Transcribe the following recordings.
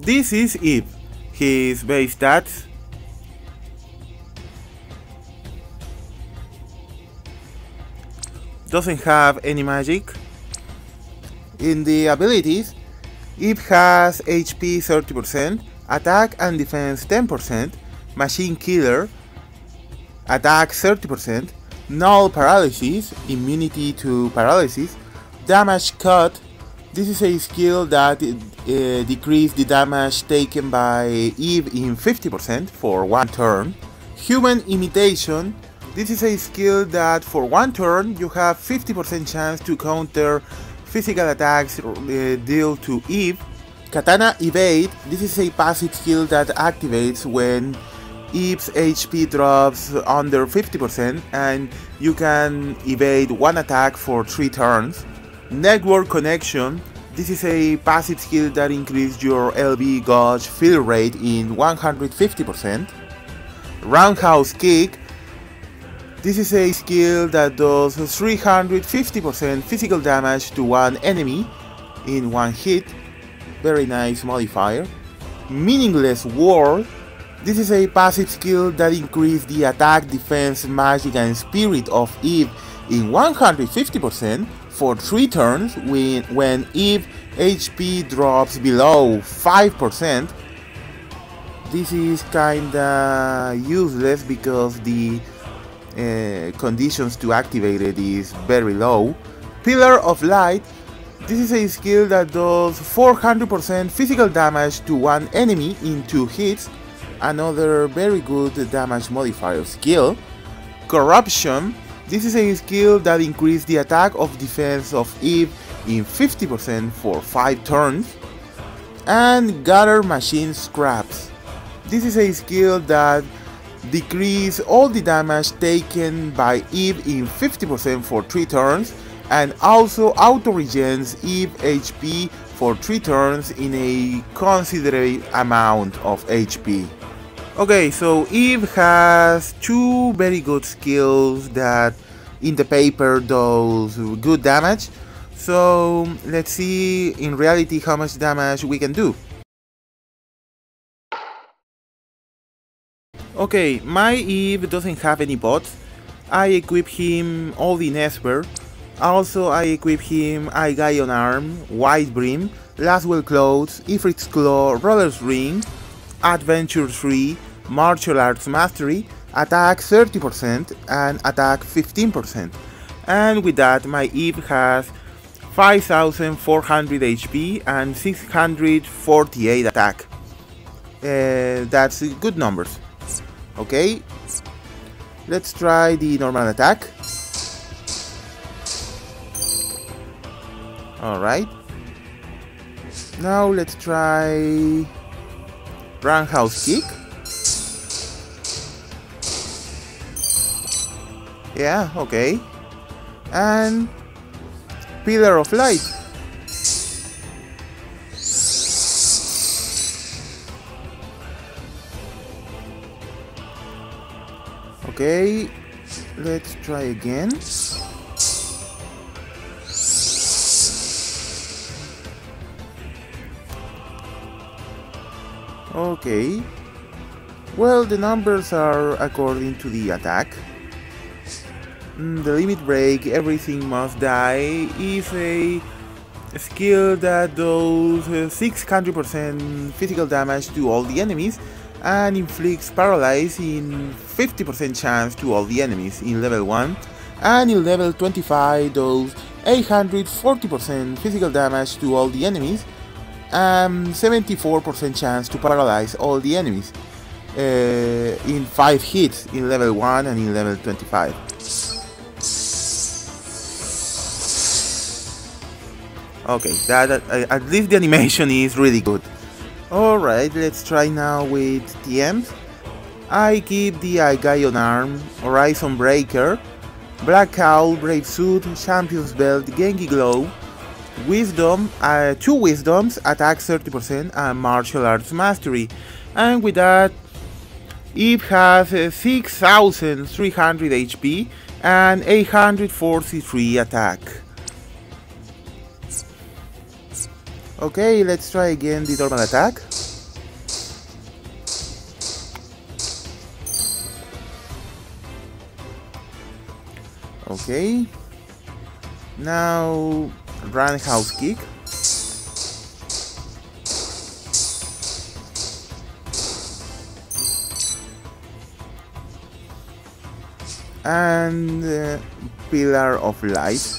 This is Eve. His base stats. Doesn't have any magic. In the abilities, Eve has HP 30%, attack and defense 10%, machine killer, attack 30%, null paralysis, immunity to paralysis, damage cut. This is a skill that decreases the damage taken by Eve in 50% for one turn. Human imitation. This is a skill that for one turn you have 50% chance to counter physical attacks dealt to Eve. Katana evade. This is a passive skill that activates when Eve's HP drops under 50% and you can evade one attack for 3 turns. Network connection. This is a passive skill that increases your LB gauge fill rate in 150%. Roundhouse kick. This is a skill that does 350% physical damage to one enemy in one hit. Very nice modifier. Meaningless ward. This is a passive skill that increases the attack, defense, magic and spirit of Eve in 150% for 3 turns when Eve HP drops below 5%. This is kinda useless because the conditions to activate it is very low. Pillar of Light. This is a skill that does 400% physical damage to one enemy in 2 hits. Another very good damage modifier skill. Corruption. This is a skill that increases the attack of defense of Eve in 50% for 5 turns. And Gather Machine Scraps. This is a skill that decreases all the damage taken by Eve in 50% for 3 turns and also auto-regens Eve HP for 3 turns in a considerable amount of HP. Okay, so Eve has 2 very good skills that in the paper does good damage. So let's see in reality how much damage we can do. Okay, my Eve doesn't have any bots. I equip him all in Esper. Also I equip him Eye Guy on Arm, White Brim, Laswell Clothes, Ifrit's Claw, Roller's Ring, Adventure 3, Martial Arts Mastery, Attack 30% and Attack 15%. And with that my Eve has 5400 HP and 648 attack. That's good numbers. Okay, let's try the normal attack. Alright. Now let's try Roundhouse kick. Yeah, okay. And Pillar of Light. Okay, let's try again. Okay, well, the numbers are according to the attack. The limit break, everything must die, is a skill that does 600% physical damage to all the enemies and inflicts paralyze in 50% chance to all the enemies in level 1, and in level 25 does 840% physical damage to all the enemies and 74% chance to paralyze all the enemies in 5 hits in level 1 and in level 25. Okay, that at least the animation is really good. Alright, let's try now with TMs. I keep the Eye Guy on Arm, Horizon Breaker, Black Owl, Brave Suit, Champion's Belt, Genki Glow, Wisdom, 2 Wisdoms, Attack 30% and Martial Arts Mastery. And with that, Eve has 6300 HP and 843 attack. Okay, let's try again the normal attack. Okay. Now roundhouse kick. And pillar of light.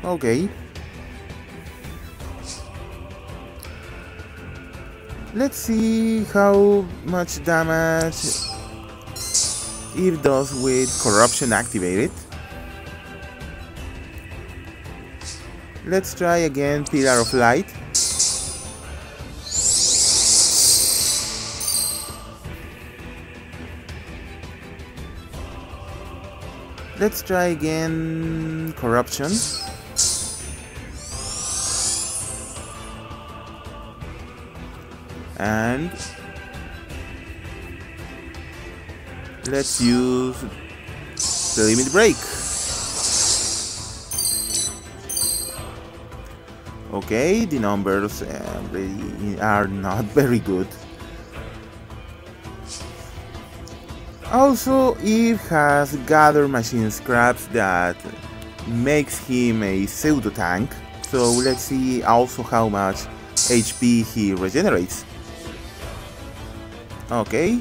Okay. Let's see how much damage it does with corruption activated. Let's try again pillar of light. Let's try again corruption. And let's use the limit break. Okay, the numbers really are not very good. Also, Eve has gather machine scraps that makes him a pseudo tank. So let's see also how much HP he regenerates. Okay.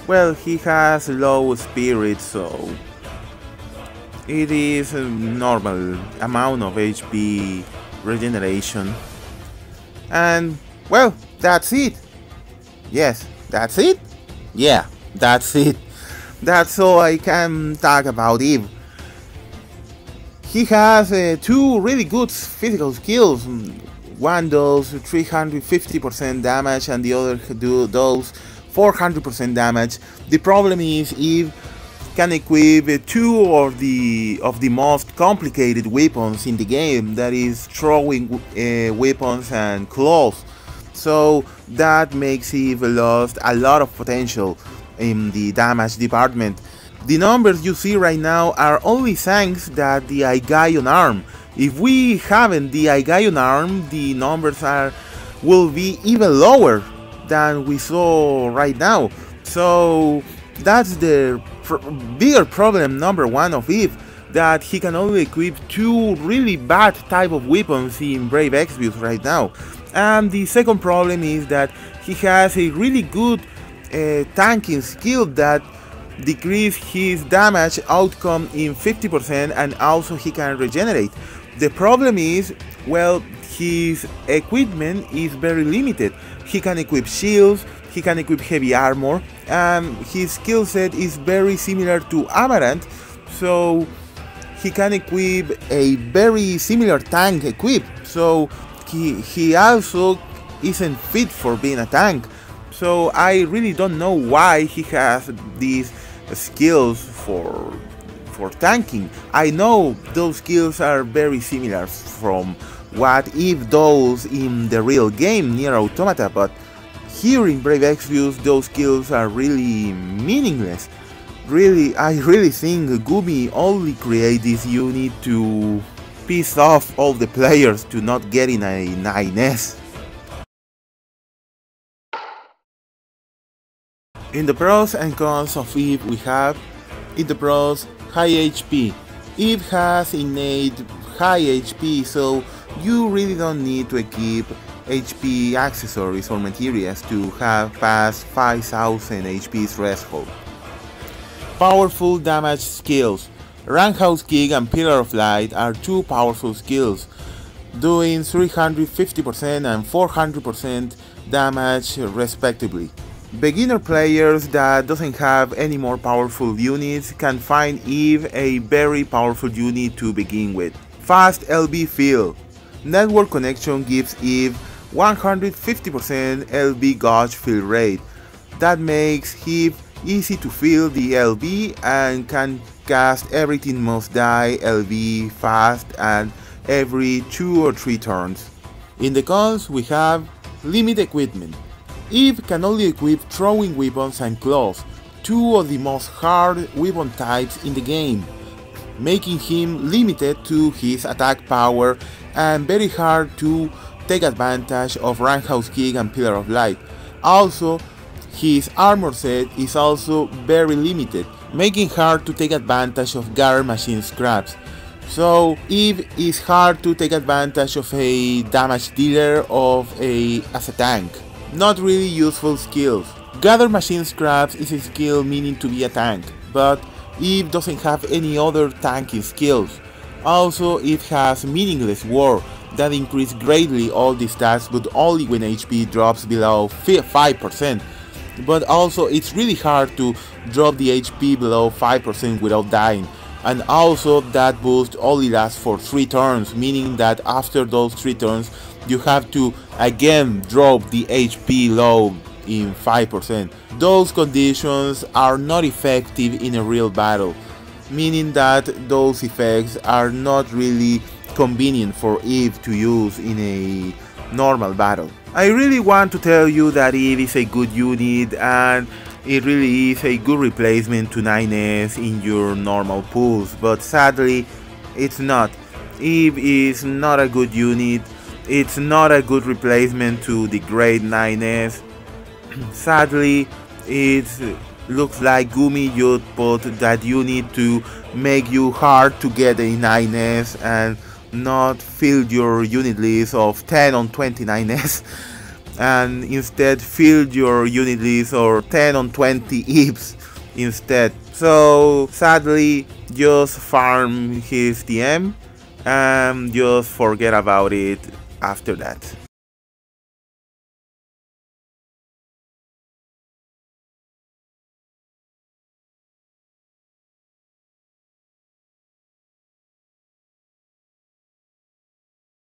Well, he has low spirit, so it is a normal amount of HP regeneration. And well, that's it. Yes, that's it? Yeah, that's it. That's all I can talk about Eve. He has two really good physical skills. One does 350% damage and the other does 400% damage. The problem is Eve can equip two of the most complicated weapons in the game, that is throwing weapons and claws. So that makes Eve lost a lot of potential in the damage department. The numbers you see right now are only thanks that the Aigaion arm. If we haven't the Aigaion arm, the numbers will be even lower than we saw right now. So that's the bigger problem number one of Eve, that he can only equip two really bad type of weapons in Brave Exvius right now. And the second problem is that he has a really good tanking skill that decrease his damage outcome in 50%, and also he can regenerate. The problem is, well, his equipment is very limited. He can equip shields, he can equip heavy armor, and his skill set is very similar to Amaranth, so he can equip a very similar tank equip. So he also isn't fit for being a tank. So I really don't know why he has these skills for tanking. I know those skills are very similar from what Eve does in the real game Nier Automata, but here in Brave Exvius those skills are really meaningless. I really think Gumi only create this unit to piss off all the players to not getting a 9S. In the pros and cons of Eve we have, in the pros, high HP. Eve has innate high HP, so you really don't need to equip HP accessories or materials to have past 5000 HP threshold. Powerful damage skills. Roundhouse Kick and Pillar of Light are two powerful skills, doing 350% and 400% damage respectively. Beginner players that doesn't have any more powerful units can find Eve a very powerful unit to begin with. Fast LB fill. Network connection gives Eve 150% LB gauge fill rate. That makes Eve easy to fill the LB and can cast Everything Must Die LB fast and every 2 or 3 turns. In the cons we have limit equipment. Eve can only equip throwing weapons and claws, two of the most hard weapon types in the game, making him limited to his attack power and very hard to take advantage of Roundhouse Kick and Pillar of Light. Also, his armor set is also very limited, making hard to take advantage of guard machine scraps. So Eve is hard to take advantage of a damage dealer as a tank. Not really useful skills. Gather machine scraps is a skill meaning to be a tank, but Eve doesn't have any other tanking skills. Also, it has meaningless war that increase greatly all the stats, but only when HP drops below 5%. But also it's really hard to drop the HP below 5% without dying. And also that boost only lasts for 3 turns, meaning that after those 3 turns you have to again drop the HP low in 5%. Those conditions are not effective in a real battle, meaning that those effects are not really convenient for Eve to use in a normal battle. I really want to tell you that Eve is a good unit and it really is a good replacement to 9S in your normal pools, but sadly it's not. Eve is not a good unit, it's not a good replacement to the great 9S. Sadly, it looks like Gumi output that you need to make you hard to get a 9S and not fill your unit list of 10 on 29S and instead fill your unit list or 10 on 20 Eves instead. So sadly, just farm his TM and just forget about it after that.